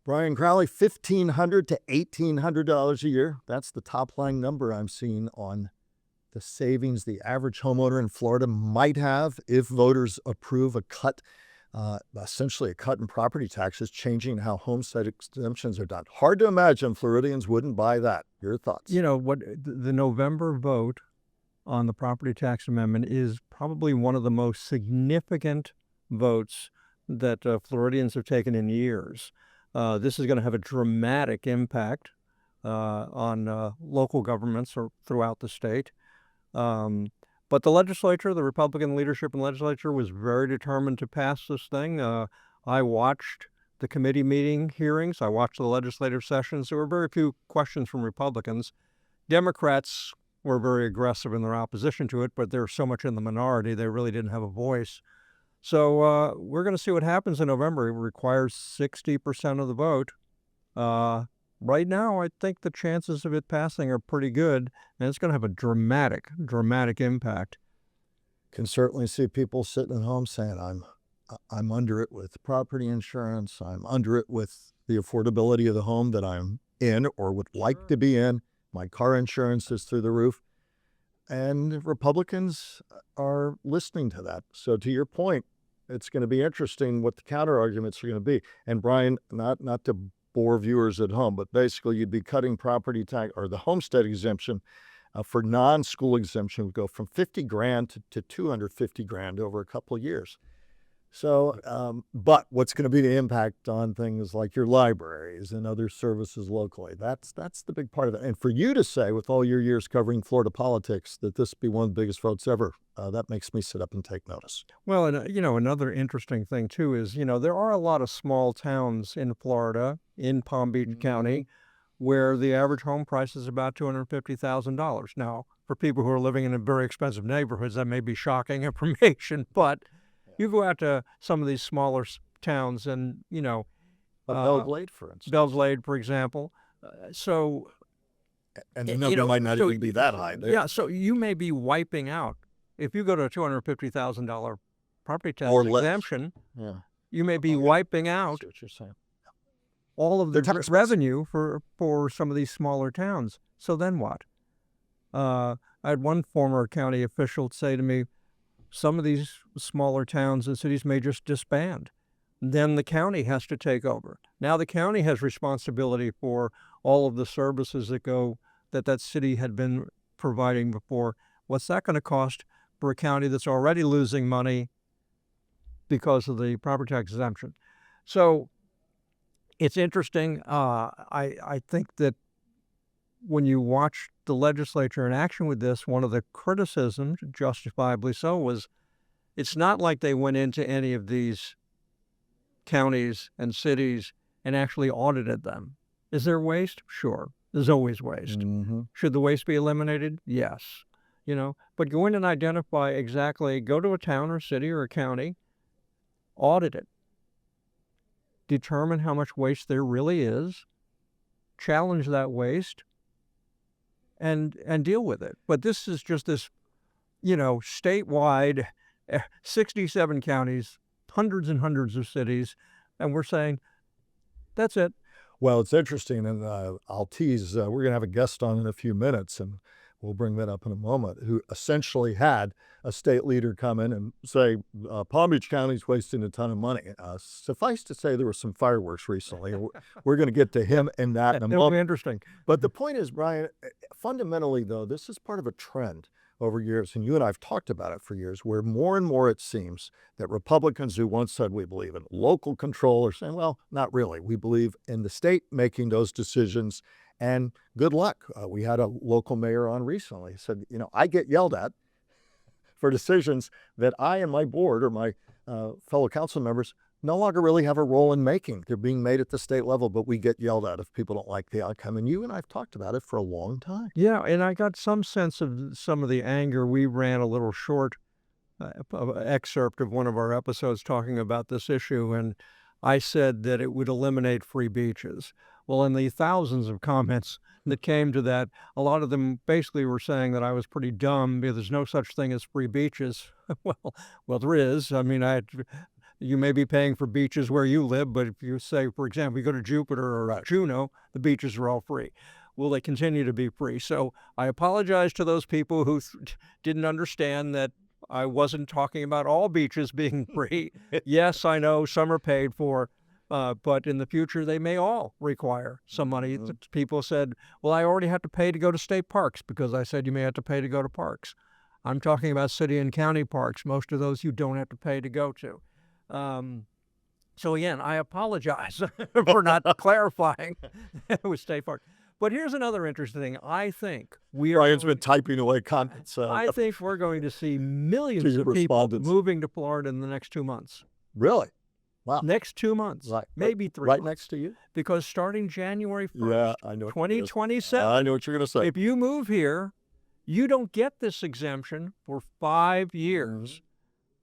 Brian Crowley, $1,500 to $1,800 a year. That's the top line number I'm seeing on the savings the average homeowner in Florida might have if voters approve a cut, essentially a cut in property taxes, changing how homestead exemptions are done. Hard to imagine Floridians wouldn't buy that. Your thoughts? You know, what the November vote on the property tax amendment is probably one of the most significant votes that Floridians have taken in years. This is going to have a dramatic impact on local governments throughout the state. But the legislature, the Republican leadership in the legislature, was very determined to pass this thing. I watched the committee meeting hearings. I watched the legislative sessions. There were very few questions from Republicans. Democrats were very aggressive in their opposition to it, but they're so much in the minority, they really didn't have a voice. So we're going to see what happens in November. It requires 60% of the vote. Right now, I think the chances of it passing are pretty good, and it's going to have a dramatic impact. Can certainly see people sitting at home saying, I'm under it with property insurance. I'm under it with the affordability of the home that I'm in or would like to be in. My car insurance is through the roof. And Republicans are listening to that. So to your point, it's going to be interesting what the counter arguments are going to be. And Brian, not to bore viewers at home, but basically you'd be cutting property tax or the homestead exemption for non-school exemption would go from $50,000 to $250,000 over a couple of years. So, but what's going to be the impact on things like your libraries and other services locally? That's the big part of it. And for you to say, with all your years covering Florida politics, that this be one of the biggest votes ever, that makes me sit up and take notice. Well, and another interesting thing too is, there are a lot of small towns in Florida, in Palm Beach County, where the average home price is about $250,000. Now, for people who are living in very expensive neighborhoods, that may be shocking information, but you go out to some of these smaller towns and, Belle Glade, for instance. Belle Glade, for example. And the number might not even be that high. Yeah, so you may be wiping out. If you go to a $250,000 property tax exemption, you may be wiping out what you're saying. all of the revenue for some of these smaller towns. So then what? I had one former county official say to me, some of these smaller towns and cities may just disband. Then the county has to take over. Now the county has responsibility for all of the services that city had been providing before. What's that going to cost for a county that's already losing money because of the property tax exemption? So it's interesting. I think that when you watch the legislature in action with this, one of the criticisms, justifiably so, was it's not like they went into any of these counties and cities and actually audited them. Is there waste? Sure. There's always waste. Mm-hmm. Should the waste be eliminated? Yes. But go in and identify exactly, go to a town or city or a county, audit it, determine how much waste there really is, challenge that waste, and deal with it. But this is just this, statewide, 67 counties, hundreds and hundreds of cities, and we're saying, that's it. Well, it's interesting, and I'll tease, we're going to have a guest on in a few minutes, and we'll bring that up in a moment, who essentially had a state leader come in and say, Palm Beach County's wasting a ton of money. Suffice to say, there were some fireworks recently. We're going to get to him and that in a moment. It'll be interesting. But the point is, Brian, fundamentally, though, this is part of a trend over years, and you and I have talked about it for years, where more and more it seems that Republicans who once said we believe in local control are saying, well, not really. We believe in the state making those decisions, and good luck. We had a local mayor on recently. He said, I get yelled at for decisions that I and my board or my fellow council members no longer really have a role in making. They're being made at the state level, but we get yelled at if people don't like the outcome. And you and I have talked about it for a long time. Yeah, and I got some sense of some of the anger. We ran a little short excerpt of one of our episodes talking about this issue, and I said that it would eliminate free beaches. Well, in the thousands of comments that came to that, a lot of them basically were saying that I was pretty dumb because there's no such thing as free beaches. Well, there is. I mean, You may be paying for beaches where you live, but if you say, for example, you go to Jupiter or Juneau, the beaches are all free. Will they continue to be free? So I apologize to those people who didn't understand that I wasn't talking about all beaches being free. Yes, I know some are paid for, but in the future, they may all require some money. People said, well, I already have to pay to go to state parks because I said you may have to pay to go to parks. I'm talking about city and county parks. Most of those you don't have to pay to go to. So again, I apologize for not clarifying with state parks. But here's another interesting thing. I think Brian's been typing away comments. I think we're going to see millions of people moving to Florida in the next 2 months. Really? Wow. Next 2 months, maybe 3 right months. next to you? Because starting January 1st, yeah, I know 2027, I know what you're going to say. If you move here, you don't get this exemption for 5 years.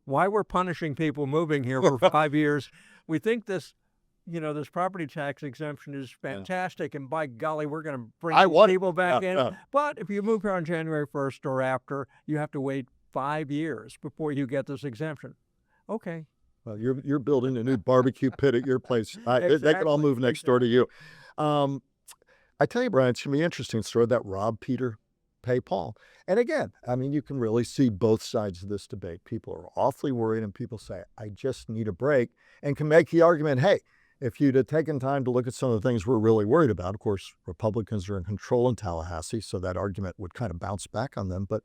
Why we're punishing people moving here for 5 years? We think this property tax exemption is fantastic, and by golly, we're going to bring people back in. But if you move here on January 1st or after, you have to wait 5 years before you get this exemption. Okay. Well, you're building a new barbecue pit at your place. They can all move next door to you. I tell you, Brian, it's going to be an interesting story that rob Peter, pay Paul. And again, I mean, you can really see both sides of this debate. People are awfully worried, and people say, I just need a break, and can make the argument, hey, if you'd have taken time to look at some of the things we're really worried about, of course, Republicans are in control in Tallahassee, so that argument would kind of bounce back on them. But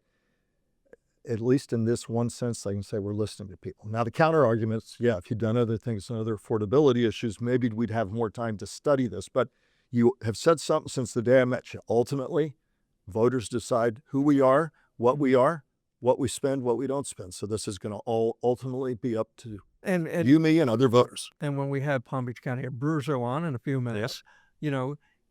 at least in this one sense, they can say we're listening to people. Now, the counter arguments, yeah, if you'd done other things and other affordability issues, maybe we'd have more time to study this. But you have said something since the day I met you. Ultimately, voters decide who we are, what we spend, what we don't spend. So this is going to all ultimately be up to you, me, and other voters. And when we have Palm Beach County Abruzzo on in a few minutes,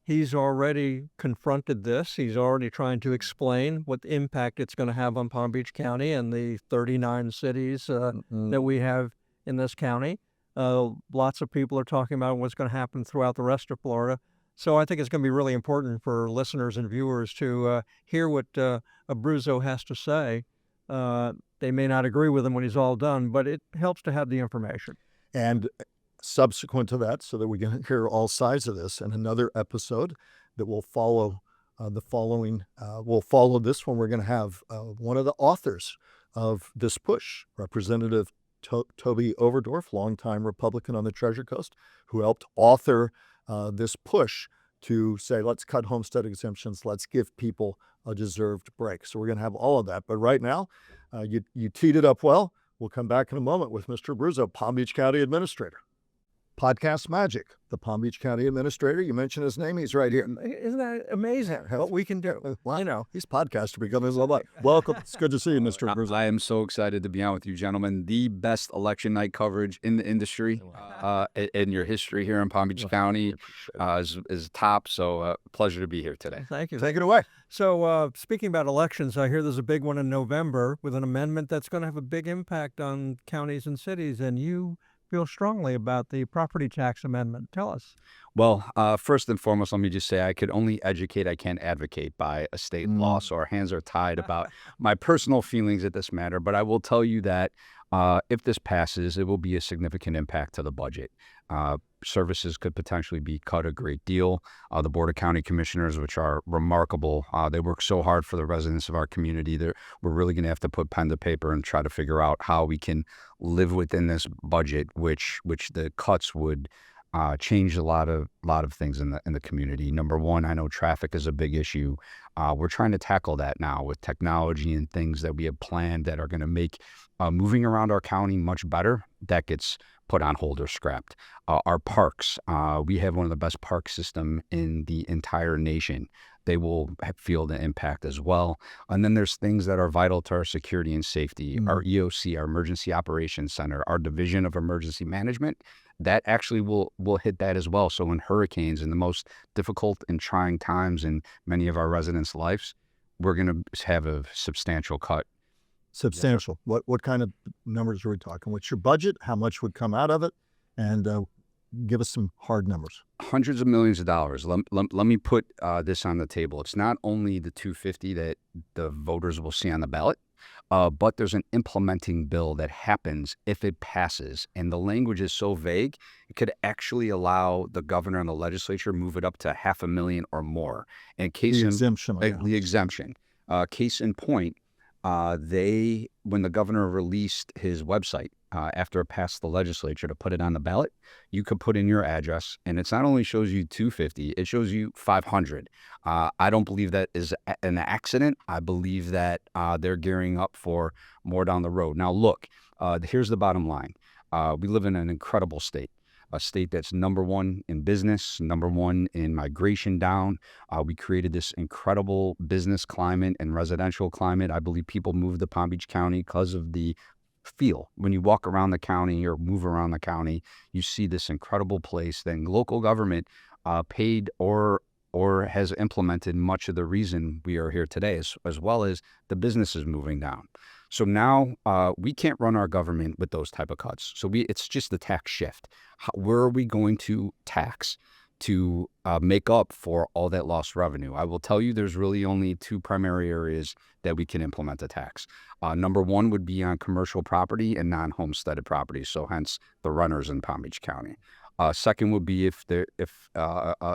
he's already confronted this. He's already trying to explain what the impact it's going to have on Palm Beach County and the 39 cities that we have in this county. Lots of people are talking about what's going to happen throughout the rest of Florida. So I think it's going to be really important for listeners and viewers to hear what Abruzzo has to say. They may not agree with him when he's all done, but it helps to have the information. And subsequent to that, so that we can hear all sides of this, and another episode that will follow we'll follow this one. We're going to have one of the authors of this push, Representative Toby Overdorf, longtime Republican on the Treasure Coast, who helped author this push to say, let's cut homestead exemptions, let's give people a deserved break. So we're going to have all of that. But right now, you teed it up well. We'll come back in a moment with Mr. Abruzzo, Palm Beach County Administrator. Podcast Magic, the Palm Beach County Administrator. You mentioned his name. He's right here. Isn't that amazing what we can do? Well, he's podcaster becoming a lot. Welcome. It's good to see you, Mr. Abruzzo. I am so excited to be on with you, gentlemen. The best election night coverage in the industry, in your history here in Palm Beach County is top. So pleasure to be here today. Thank you. Take it away. So speaking about elections, I hear there's a big one in November with an amendment that's going to have a big impact on counties and cities, and you feel strongly about the property tax amendment. Tell us. Well, first and foremost, let me just say I could only educate, I can't advocate by a state law, so our hands are tied about my personal feelings at this matter. But I will tell you that if this passes, it will be a significant impact to the budget. Services could potentially be cut a great deal. The Board of County Commissioners, which are remarkable, they work so hard for the residents of our community. We're really going to have to put pen to paper and try to figure out how we can live within this budget, which the cuts would change a lot of things in the community. Number one, I know traffic is a big issue. We're trying to tackle that now with technology and things that we have planned that are going to make moving around our county much better. That gets put on hold or scrapped. Our parks, we have one of the best park system in the entire nation. They will feel the impact as well. And then there's things that are vital to our security and safety. Our EOC, our Emergency Operations Center, our Division of Emergency Management, that actually will hit that as well. So in hurricanes and the most difficult and trying times in many of our residents' lives, we're going to have a substantial cut. Substantial. What kind of numbers are we talking? What's your budget? How much would come out of it? And give us some hard numbers. Hundreds of millions of dollars. Let me put this on the table. It's not only the 250 that the voters will see on the ballot, but there's an implementing bill that happens if it passes. And the language is so vague, it could actually allow the governor and the legislature move it up to 500,000 or more. And The exemption. the exemption. Case in point, when the governor released his website after it passed the legislature to put it on the ballot, you could put in your address, and it's not only shows you 250, it shows you 500. I don't believe that is an accident. I believe that they're gearing up for more down the road. Now, look, here's the bottom line. We live in an incredible state. A state that's #1 in business, #1 in migration down. We created this incredible business climate and residential climate. I believe people moved to Palm Beach County because of the feel. When you walk around the county or move around the county, you see this incredible place. Then local government paid or has implemented much of the reason we are here today, as well as the businesses moving down. So now we can't run our government with those type of cuts. So it's just the tax shift. Where are we going to tax to make up for all that lost revenue? I will tell you there's really only 2 primary areas that we can implement a tax. #1 would be on commercial property and non-homesteaded property, so hence the renters in Palm Beach County. Second would be if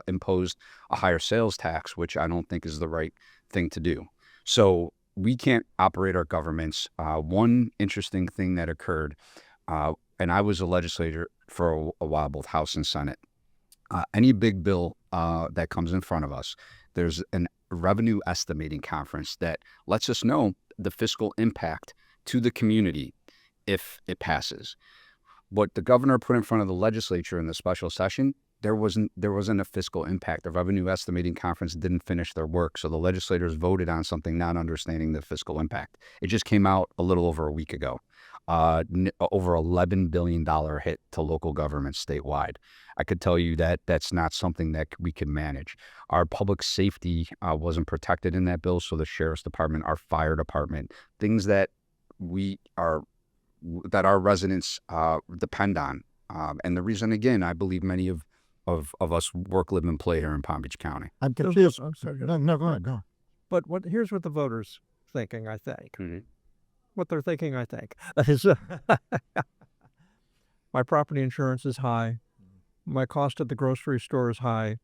imposed a higher sales tax, which I don't think is the right thing to do. So we can't operate our governments. One interesting thing that occurred, and I was a legislator for a while, both House and Senate. Any big bill that comes in front of us, there's an revenue estimating conference that lets us know the fiscal impact to the community if it passes. What the governor put in front of the legislature in the special session, there wasn't a fiscal impact. The revenue estimating conference didn't finish their work, so the legislators voted on something not understanding the fiscal impact. It just came out a little over a week ago. Over $11 billion hit to local governments statewide. I could tell you that that's not something that we can manage. Our public safety wasn't protected in that bill, so the sheriff's department, our fire department, things that our residents depend on. And the reason, again, I believe many of us work, live, and play here in Palm Beach County. I'm confused. I'm sorry. No, go ahead. Go on. But here's what the voters thinking, I think. Mm-hmm. What they're thinking, I think, is my property insurance is high. My cost at the grocery store is high.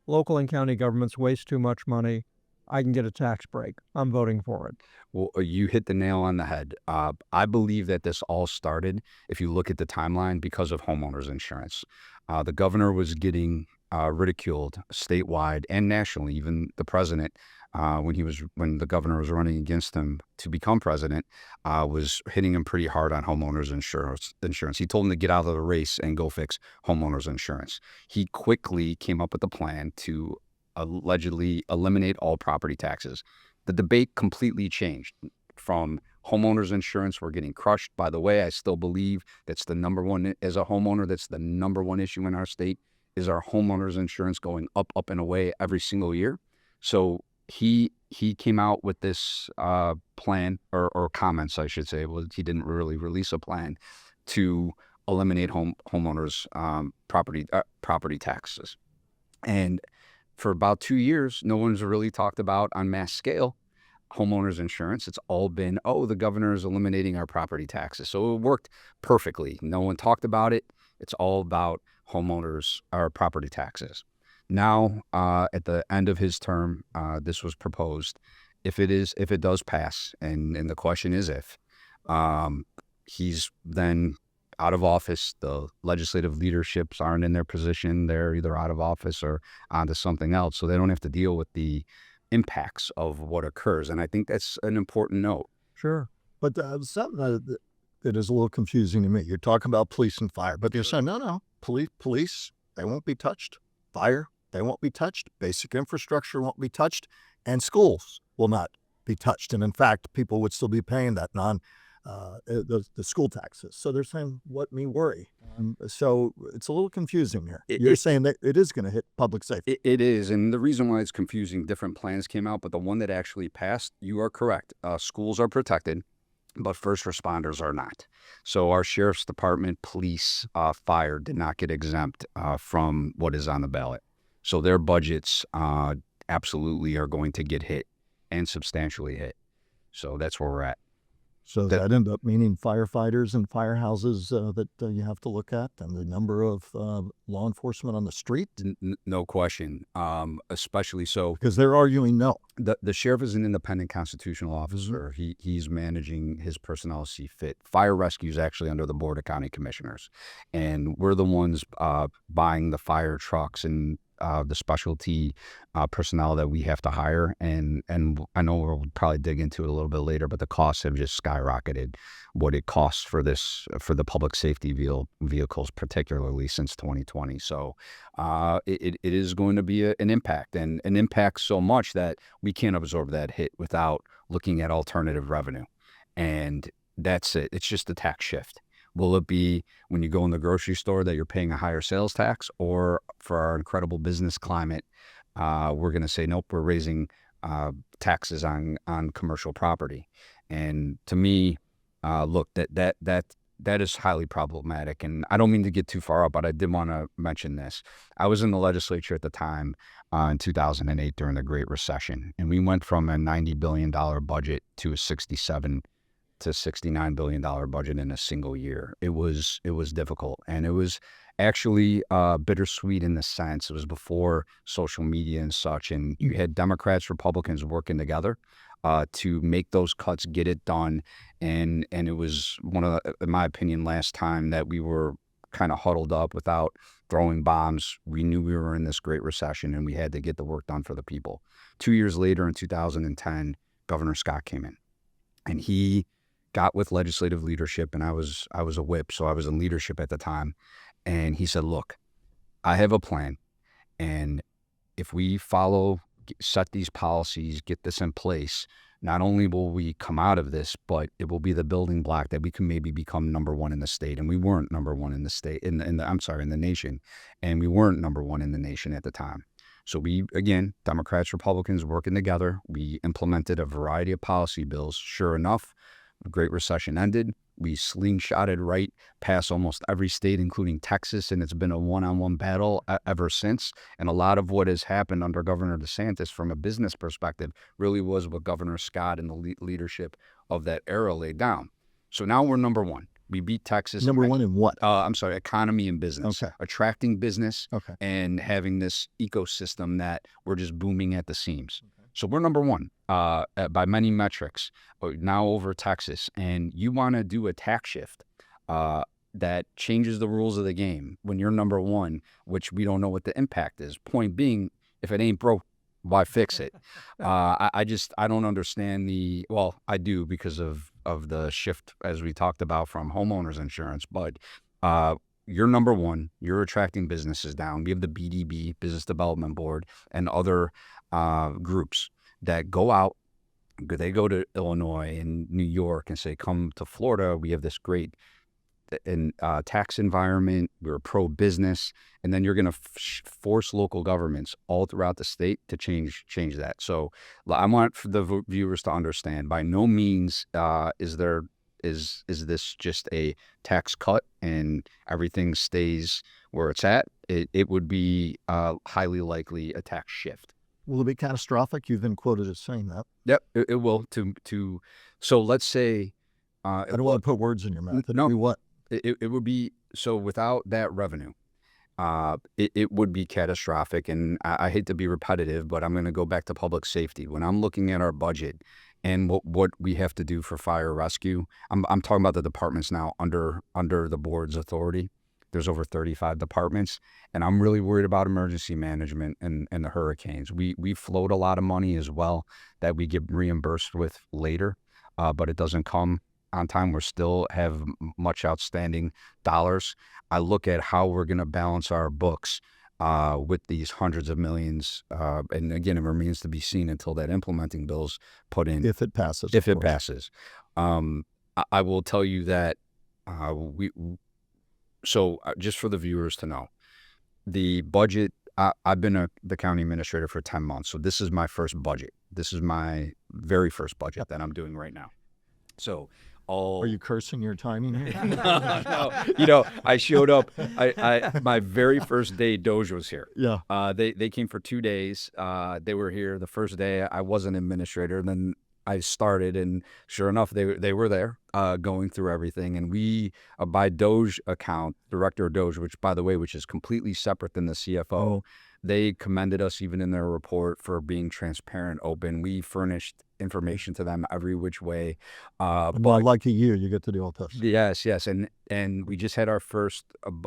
Local and county governments waste too much money. I can get a tax break. I'm voting for it. Well, you hit the nail on the head. I believe that this all started, if you look at the timeline, because of homeowners insurance. The governor was getting ridiculed statewide and nationally. Even the president, when the governor was running against him to become president, was hitting him pretty hard on homeowners insurance. He told him to get out of the race and go fix homeowners insurance. He quickly came up with a plan to allegedly eliminate all property taxes. The debate completely changed from homeowners insurance. We're getting crushed. By the way, I still believe that's the #1 as a homeowner. That's the #1 issue in our state is our homeowners insurance going up and away every single year. So he came out with this plan or comments, I should say. Well, he didn't really release a plan to eliminate homeowners property taxes. And for about 2 years, no one's really talked about on mass scale homeowners insurance. It's all been, the governor is eliminating our property taxes. So it worked perfectly. No one talked about it. It's all about homeowners or property taxes. Now, at the end of his term, this was proposed. If it does pass, and the question is if, he's then out of office. The legislative leaderships aren't in their position. They're either out of office or onto something else. So they don't have to deal with the impacts of what occurs. And I think that's an important note. Sure. But something that is a little confusing to me. You're talking about police and fire, but you're saying, no, police, they won't be touched. Fire, they won't be touched. Basic infrastructure won't be touched. And schools will not be touched. And in fact, people would still be paying that the school taxes. So they're saying, what me worry? So it's a little confusing here. You're saying that it is going to hit public safety. It is. And the reason why it's confusing, different plans came out, but the one that actually passed, you are correct. Schools are protected. but first responders are not. So our sheriff's department, police, fire did not get exempt from what is on the ballot. So their budgets absolutely are going to get hit and substantially hit. So that's where we're at. So that end up meaning firefighters and firehouses that you have to look at, and the number of law enforcement on the street? No question. Especially so. Because they're arguing no. The sheriff is an independent constitutional officer. He's managing his personnel as see fit. Fire rescue is actually under the Board of County Commissioners. And we're the ones buying the fire trucks and the specialty personnel that we have to hire. And I know we'll probably dig into it a little bit later, but the costs have just skyrocketed what it costs for the public safety vehicles, particularly since 2020. So it is going to be an impact, and an impact so much that we can't absorb that hit without looking at alternative revenue. And that's it. It's just a tax shift. Will it be when you go in the grocery store that you're paying a higher sales tax, or for our incredible business climate, we're going to say, nope, we're raising taxes on commercial property? And to me, look, that is highly problematic. And I don't mean to get too far up, but I did want to mention this. I was in the legislature at the time in 2008 during the Great Recession, and we went from a $90 billion budget to a $67 to $69 billion budget in a single year. It was difficult, and it was actually bittersweet in the sense it was before social media and such, and you had Democrats, Republicans working together to make those cuts, get it done, and it was one of the, in my opinion, last time that we were kind of huddled up without throwing bombs. We knew we were in this Great Recession, and we had to get the work done for the people. 2 years later, in 2010, Governor Scott came in, and he got with legislative leadership, and I was a whip, so I was in leadership at the time. And he said, look, I have a plan, and if we set these policies, get this in place, not only will we come out of this, but it will be the building block that we can maybe become number one in the state. And we weren't number one in the state, in the nation, and we weren't number one in the nation at the time. So we, again, Democrats, Republicans working together, we implemented a variety of policy bills. Sure enough, the Great Recession ended. We slingshotted right past almost every state, including Texas, and it's been a one-on-one battle ever since. And a lot of what has happened under Governor DeSantis from a business perspective really was what Governor Scott and the leadership of that era laid down. So now we're number one. We beat Texas. Number one in what? I'm sorry, economy and business. Okay. Attracting business, Okay. and having this ecosystem that we're just booming at the seams. Okay. So we're number one by many metrics, now over Texas. And you want to do a tax shift that changes the rules of the game when you're number one, which we don't know what the impact is. Point being, if it ain't broke, why fix it? I don't understand well, I do, because of the shift, as we talked about, from homeowners insurance. But you're number one, you're attracting businesses down. We have the BDB, Business Development Board, and other groups that go out. They go to Illinois and New York and say, come to Florida. We have this great tax environment. We're pro-business. And then you're going to force local governments all throughout the state to change that. So I want the viewers to understand, by no means is this just a tax cut and everything stays where it's at. It would be highly likely a tax shift. Will it be catastrophic? You've been quoted as saying that. Yep, it will. So let's say I don't want to put words in your mouth. No. What? It would be, so without that revenue, it would be catastrophic. And I hate to be repetitive, but I'm going to go back to public safety. When I'm looking at our budget and what we have to do for fire rescue, I'm talking about the departments now under the board's authority. There's over 35 departments, and I'm really worried about emergency management and the hurricanes. We float a lot of money as well that we get reimbursed with later, but it doesn't come on time. We still have much outstanding dollars. I look at how we're going to balance our books with these hundreds of millions, and again, it remains to be seen until that implementing bill's put in. If it passes. If it passes. I will tell you that So just for the viewers to know, the budget, I've been the county administrator for 10 months. So this is my first budget. This is my very first budget that I'm doing right now. So Oh, Are you cursing your timing here? no. I showed up. My very first day, DOGE was here. Yeah. They came for 2 days. They were here the first day. I was an administrator, and then I started, and sure enough, they were there, going through everything. And we, by DOGE account, director of DOGE, which by the way, which is completely separate than the CFO, they commended us even in their report for being transparent, open. We furnished information to them every which way. Well, like a year, you get to do all this. Yes, and we just had our first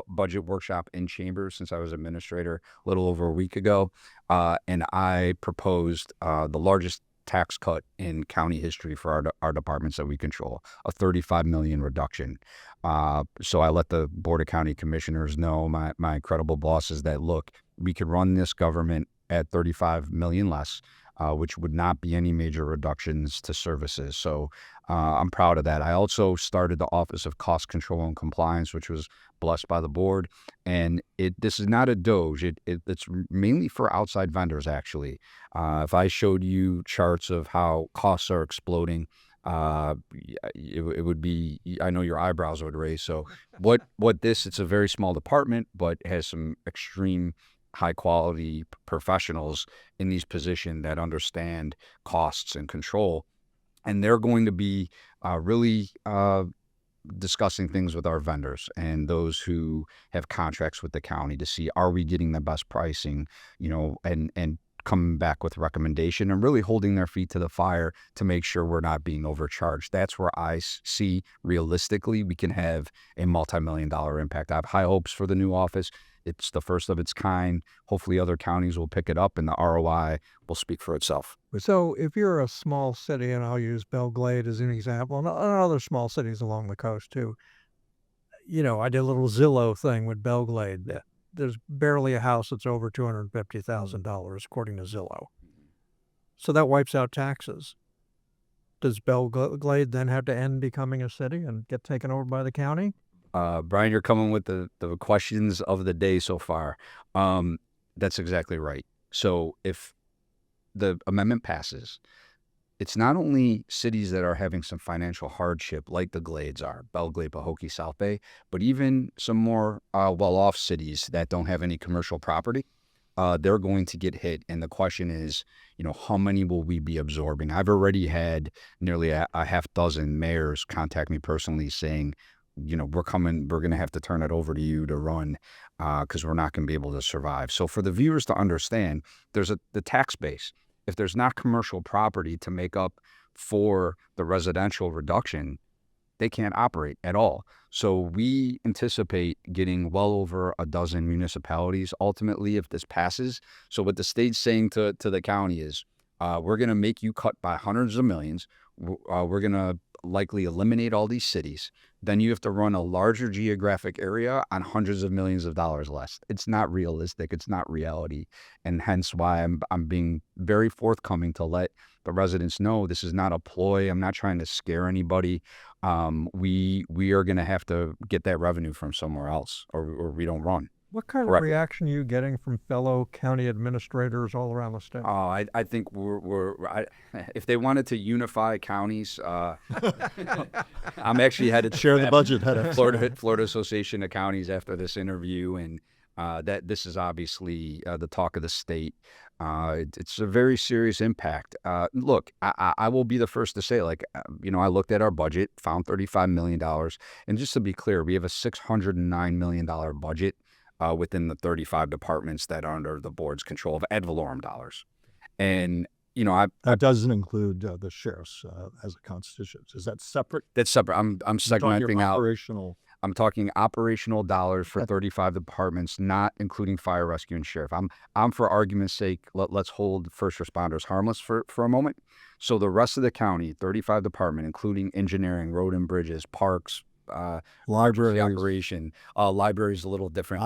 budget workshop in chambers since I was administrator a little over a week ago, and I proposed the largest tax cut in county history for our departments that we control, a $35 million reduction. So I let the Board of County Commissioners know, my incredible bosses, that look, we could run this government at $35 million less, which would not be any major reductions to services. So I'm proud of that. I also started the Office of Cost Control and Compliance, which was blessed by the board. And this is not a DOGE. It's mainly for outside vendors, actually. If I showed you charts of how costs are exploding, it would be, I know your eyebrows would raise. So it's a very small department, but has some extreme high quality professionals in these positions that understand costs and control. And they're going to be really discussing things with our vendors and those who have contracts with the county to see, are we getting the best pricing, and coming back with recommendation and really holding their feet to the fire to make sure we're not being overcharged. That's where I see realistically we can have a multi-million-dollar impact. I have high hopes for the new office. It's the first of its kind. Hopefully other counties will pick it up and the ROI will speak for itself. So if you're a small city, and I'll use Belle Glade as an example, and other small cities along the coast too, I did a little Zillow thing with Belle Glade. There's barely a house that's over $250,000 according to Zillow. So that wipes out taxes. Does Belle Glade then have to end becoming a city and get taken over by the county? Brian, you're coming with the questions of the day so far. That's exactly right. So if the amendment passes, it's not only cities that are having some financial hardship like the Glades are, Belle Glade, Pahokee, South Bay, but even some more well-off cities that don't have any commercial property, they're going to get hit. And the question is, how many will we be absorbing? I've already had nearly a half dozen mayors contact me personally saying, we're going to have to turn it over to you to run because we're not going to be able to survive. So for the viewers to understand, there's the tax base. If there's not commercial property to make up for the residential reduction, they can't operate at all. So we anticipate getting well over a dozen municipalities ultimately if this passes. So what the state's saying to the county is, we're going to make you cut by hundreds of millions. We're going to likely eliminate all these cities. Then you have to run a larger geographic area on hundreds of millions of dollars less. It's not realistic. It's not reality. And hence why I'm being very forthcoming to let the residents know this is not a ploy. I'm not trying to scare anybody. We are going to have to get that revenue from somewhere else or we don't run. What kind of reaction are you getting from fellow county administrators all around the state? Oh, I think if they wanted to unify counties, I'm actually headed to Share the budget. Florida Association of Counties after this interview, and that this is obviously the talk of the state. It's a very serious impact. Look, I will be the first to say, I looked at our budget, found $35 million, and just to be clear, we have a $609 million budget. Within the 35 departments that are under the board's control of ad valorem dollars. And, that doesn't include the sheriff's as a constituent. Is that separate? That's separate. I'm segmenting out. Operational. I'm talking operational dollars for 35 departments, not including fire, rescue, and sheriff. I'm for argument's sake, let's hold first responders harmless for a moment. So the rest of the county, 35 department, including engineering, road and bridges, parks, library operation, libraries a little different.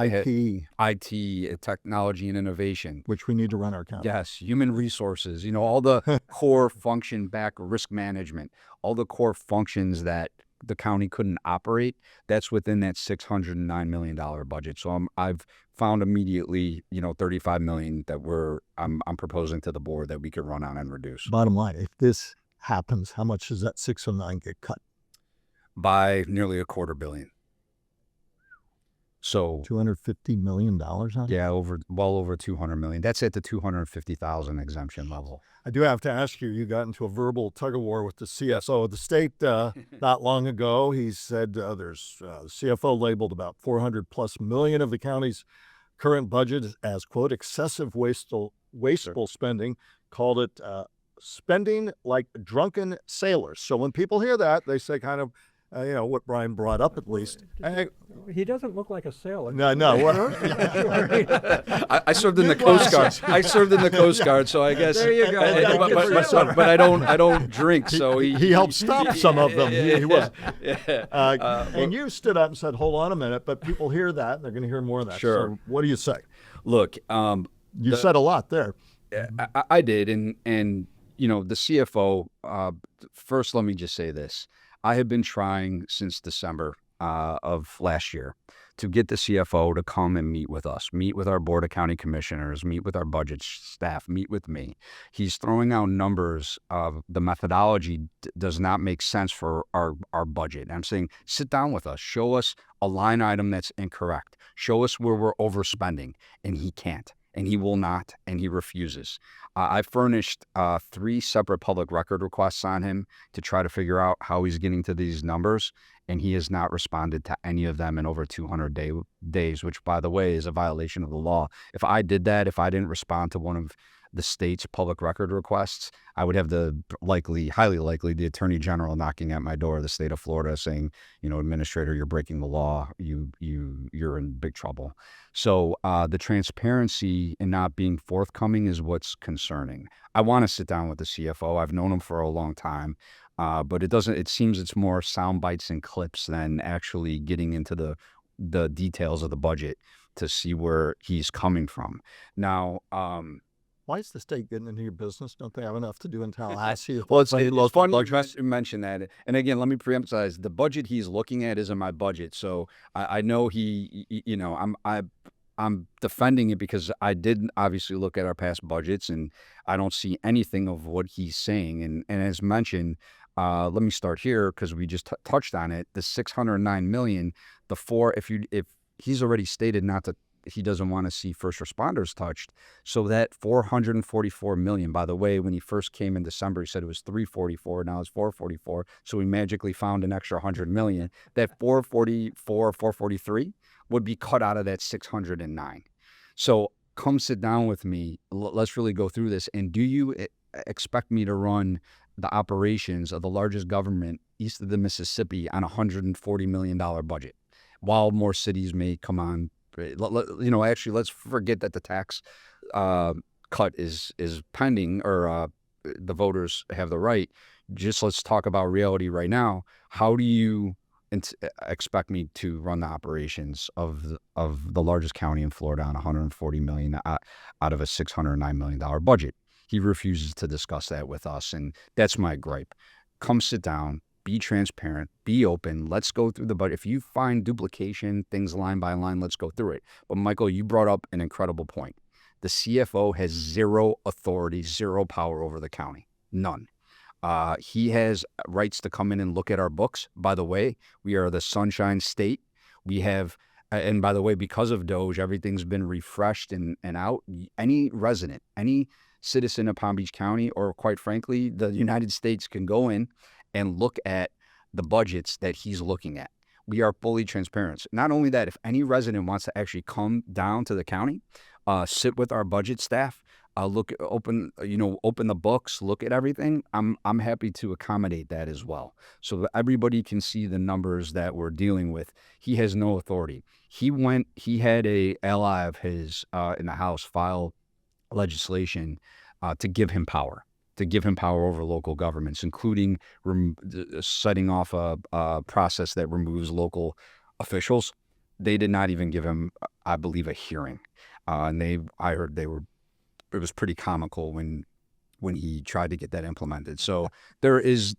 IT, technology and innovation, which we need to run our county. Yes, human resources. All the core function back, risk management, all the core functions that the county couldn't operate. That's within that $609 million budget. So I've found immediately, $35 million that I'm proposing to the board that we could run on and reduce. Bottom line, if this happens, how much does that 609 get cut? by nearly $250 million. So $250 million on it? yeah, well over 200 million. That's at the 250,000 exemption level. I do have to ask you, you got into a verbal tug of war with the CFO of the state not long ago. He said there's the CFO labeled about 400 plus million of the county's current budget as, quote, excessive wasteful spending, called it spending like drunken sailors. So when people hear that, they say kind of, what Brian brought up at least. He doesn't look like a sailor. No. I served in the Coast Guard. I served in the Coast Guard, so I guess. There you go. But I don't drink, so he helped stop some of them. He was. Yeah. And you stood up and said, "Hold on a minute," but people hear that and they're going to hear more of that. Sure. So what do you say? Look, you said a lot there. I did, and the CFO. First, let me just say this. I have been trying since December of last year to get the CFO to come and meet with us, meet with our Board of County Commissioners, meet with our budget staff, meet with me. He's throwing out numbers of the methodology does not make sense for our budget. I'm saying, sit down with us, show us a line item that's incorrect, show us where we're overspending, and he can't. And he will not, and he refuses. I furnished 3 separate public record requests on him to try to figure out how he's getting to these numbers, and he has not responded to any of them in over 200 days, which, by the way, is a violation of the law. If I did that, if I didn't respond to one of the state's public record requests, I would have highly likely, the Attorney General knocking at my door of the state of Florida saying, Administrator, you're breaking the law. You're in big trouble. So the transparency and not being forthcoming is what's concerning. I want to sit down with the CFO. I've known him for a long time, but it seems it's more sound bites and clips than actually getting into the details of the budget to see where he's coming from. Now, why is the state getting into your business? Don't they have enough to do in Tallahassee? Well, it's fun you mention that. And again, let me preemphasize, the budget he's looking at isn't my budget. So I know I'm defending it because I did obviously look at our past budgets and I don't see anything of what he's saying. And as mentioned, let me start here because we just touched on it. The 609 million, if he's already stated he doesn't want to see first responders touched. So that 444 million, by the way, when he first came in December, he said it was 344. Now it's 444. So we magically found an extra 100 million. That 444, 443 would be cut out of that 609. So come sit down with me. Let's really go through this. And do you expect me to run the operations of the largest government east of the Mississippi on a $140 million budget, while more cities may come on? Actually, let's forget that the tax cut is pending, or the voters have the right. Just let's talk about reality right now. How do you expect me to run the operations of the largest county in Florida on $140 million out of a $609 million budget? He refuses to discuss that with us, and that's my gripe. Come sit down. Be transparent, be open. Let's go through the budget. If you find duplication, things line by line, let's go through it. But Michael, you brought up an incredible point. The CFO has zero authority, zero power over the county. None. He has rights to come in and look at our books. By the way, we are the Sunshine State. We have, and by the way, because of DOGE, everything's been refreshed and out. Any resident, any citizen of Palm Beach County, or quite frankly, the United States, can go in and look at the budgets that he's looking at. We are fully transparent. Not only that, if any resident wants to actually come down to the county, sit with our budget staff, open the books, look at everything, I'm happy to accommodate that as well, so that everybody can see the numbers that we're dealing with. He has no authority. He had a ally of his in the House file legislation to give him power over local governments, including setting off a process that removes local officials. They did not even give him, I believe, a hearing. I heard it was pretty comical when he tried to get that implemented. So there is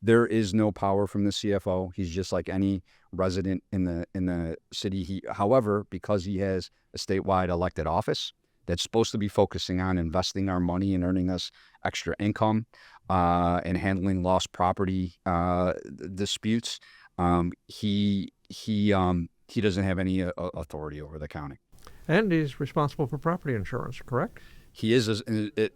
no power from the CFO. He's just like any resident in the city. However, because he has a statewide elected office that's supposed to be focusing on investing our money and earning us extra income and handling lost property disputes, He doesn't have any authority over the county. And he's responsible for property insurance, correct? He is,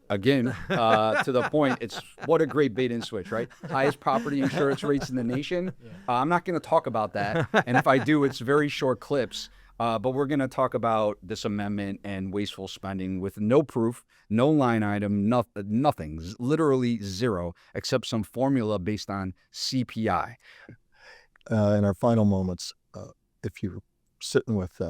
again, to the point, it's what a great bait and switch, right? Highest property insurance rates in the nation. I'm not going to talk about that. And if I do, it's very short clips. But we're going to talk about this amendment and wasteful spending with no proof, no line item, nothing, literally zero, except some formula based on CPI. In our final moments, if you're sitting with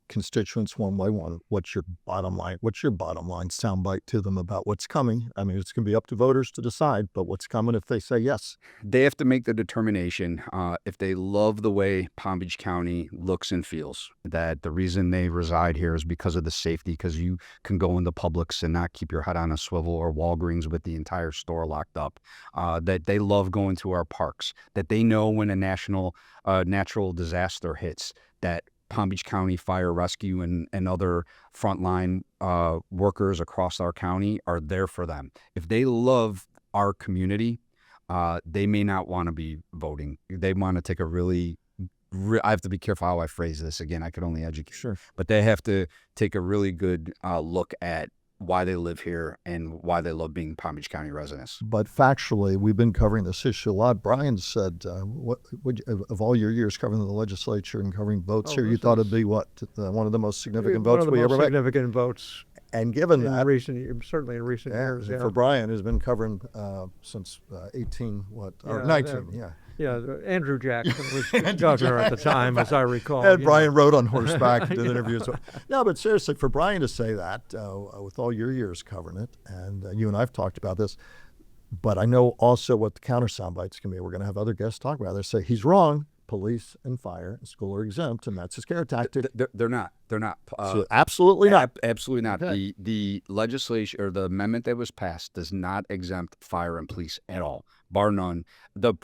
constituents one by one, what's your bottom line? What's your bottom line soundbite to them about what's coming? I mean, it's going to be up to voters to decide, but what's coming if they say yes? They have to make the determination if they love the way Palm Beach County looks and feels, that the reason they reside here is because of the safety, because you can go into Publix and not keep your head on a swivel, or Walgreens with the entire store locked up, that they love going to our parks, that they know when a natural disaster hits, that Palm Beach County Fire Rescue and other frontline workers across our county are there for them. If they love our community, they may not want to be voting. They want to take a I have to be careful how I phrase this. Again, I could only educate. Sure. But they have to take a really good look at why they live here and why they love being Palm Beach County residents. But factually, we've been covering this issue a lot. Brian said, of all your years covering the legislature and covering votes here, you thought it'd be what? One of the most significant votes we ever made? Significant votes. And given that, certainly in recent years. Yeah. For Brian, who's been covering since 19, or 19, yeah. Yeah, Andrew Jackson was governor at the time, as I recall. And Brian rode on horseback and did interviews. No, but seriously, for Brian to say that, with all your years covering it, and you and I have talked about this, but I know also what the counter soundbites can be. We're going to have other guests talk about it. They say, he's wrong. Police and fire and school are exempt, and that's a scare tactic. They're not. They're not. So absolutely not. Absolutely not. Okay. The legislation or the amendment that was passed does not exempt fire and police at all, bar none. The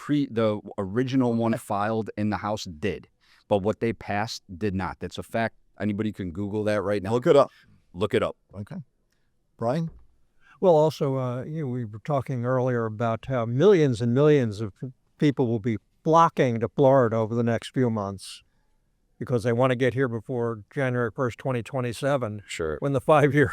original one filed in the House did, but what they passed did not. That's a fact. Anybody can Google that right now. Look it up. Look it up. Okay, Brian. Well, also, we were talking earlier about how millions and millions of people will be flocking to Florida over the next few months because they want to get here before January 1st, 2027. Sure. When the 5-year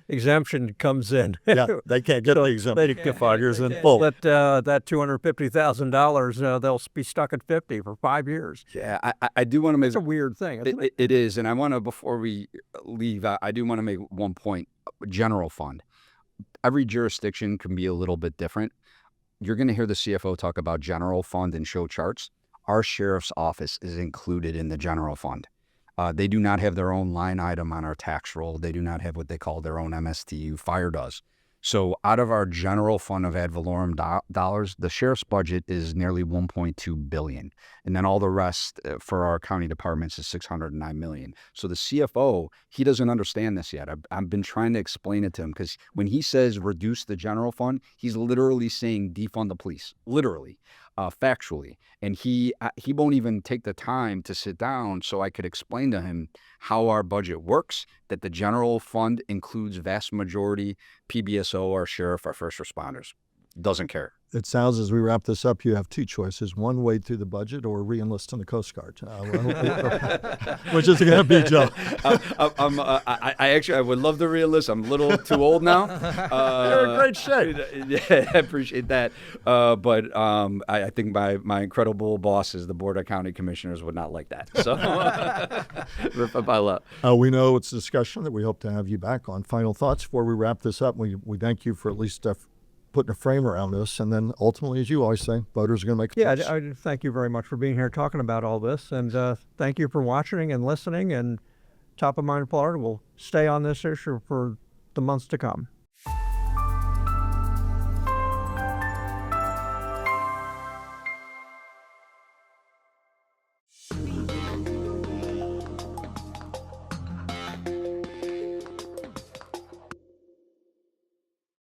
exemption comes in. Yeah, they can't get the exemption. They get 5 years in full. That $250,000, they'll be stuck at 50 for 5 years. Yeah, I do want to make... It's a weird thing, isn't it? It is, and I want to, before we leave, I do want to make one point. General fund. Every jurisdiction can be a little bit different. You're going to hear the CFO talk about general fund and show charts. Our sheriff's office is included in the general fund. They do not have their own line item on our tax roll. They do not have what they call their own MSTU. Fire does. So out of our general fund of ad valorem dollars, the sheriff's budget is nearly $1.2 billion. And then all the rest for our county departments is $609 million. So the CFO, he doesn't understand this yet. I've been trying to explain it to him because when he says reduce the general fund, he's literally saying defund the police, literally, factually. And he won't even take the time to sit down so I could explain to him how our budget works, that the general fund includes vast majority PBSO, our sheriff, our first responders. Doesn't care. It sounds, as we wrap this up, you have two choices: one, wade through the budget, or re-enlist in the Coast Guard. Which is it going to be, Joe? I would love to re-enlist. I'm a little too old now. You're in great shape. Yeah, I appreciate that. But I think my incredible bosses, the Board of County Commissioners, would not like that. So rip up my love. We know it's a discussion that we hope to have you back on. Final thoughts before we wrap this up. We thank you for at least putting a frame around this, and then ultimately, as you always say, voters are going to make a choice. I thank you very much for being here talking about all this, and thank you for watching and listening, and Top of Mind Florida will stay on this issue for the months to come.